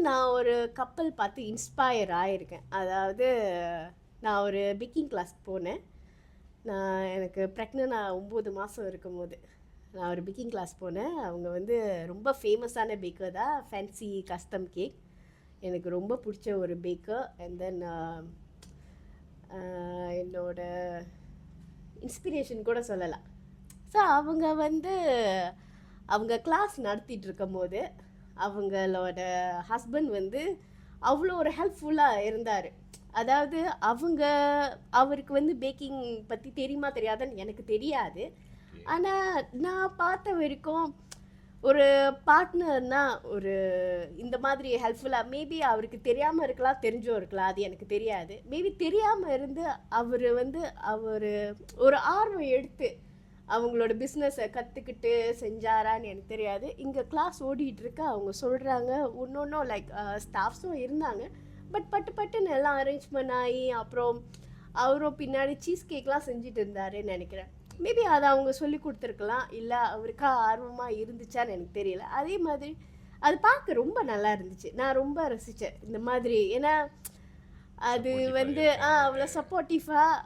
நான் ஒரு கப்பல் பார்த்து இன்ஸ்பயர் ஆயிருக்கேன். அதாவது நான் ஒரு பேக்கிங் கிளாஸ் போனேன். எனக்கு ப்ரெக்னென்ட் 9 மாதம் இருக்கும்போது நான் ஒரு பேக்கிங் கிளாஸ் போனேன். அவங்க வந்து ரொம்ப ஃபேமஸான பேக்கர் தான், ஃபேன்சி கஸ்டம் கேக். எனக்கு ரொம்ப பிடிச்ச ஒரு பேக்கர். அண்ட் தென் என்னோட இன்ஸ்பிரேஷன் கூட சொல்லலாம். ஸோ அவங்க வந்து அவங்க கிளாஸ் நடத்திட்டு இருக்கும்போது அவங்களோட ஹஸ்பண்ட் வந்து அவ்வளோ ஒரு ஹெல்ப்ஃபுல்லாக இருந்தார். அதாவது அவருக்கு வந்து பேக்கிங் பற்றி தெரியுமா தெரியாதுன்னு எனக்கு தெரியாது. ஆனால் நான் பார்த்த வரைக்கும் ஒரு பார்ட்னர்னா ஒரு இந்த மாதிரி ஹெல்ப்ஃபுல்லாக, மேபி அவருக்கு தெரியாமல் இருக்கலாம், தெரிஞ்சும் இருக்கலாம், அது எனக்கு தெரியாது. மேபி தெரியாமல் இருந்து அவர் ஒரு ஆர்வம் எடுத்து அவங்களோட பிஸ்னஸை கற்றுக்கிட்டு செஞ்சாரான்னு எனக்கு தெரியாது. இங்கே கிளாஸ் ஓடிட்டுருக்கு, அவங்க சொல்கிறாங்க. இன்னொன்றும் லைக் ஸ்டாஃப்ஸும் இருந்தாங்க. பட் பட்டுன்னு எல்லாம் அரேஞ்ச்மெண்ட் ஆகி அப்புறம் அவரும் பின்னாடி சீஸ் கேக்லாம் செஞ்சுட்டு இருந்தாருன்னு நினைக்கிறேன். மேபி அதை அவங்க சொல்லி கொடுத்துருக்கலாம், இல்லை அவருக்கா ஆர்வமாக இருந்துச்சான்னு எனக்கு தெரியல. அதே மாதிரி அது பார்க்க ரொம்ப நல்லா இருந்துச்சு. நான் ரொம்ப ரசித்தேன் இந்த மாதிரி. ஏன்னா அது வந்து அவ்வளோ சப்போர்ட்டிவாக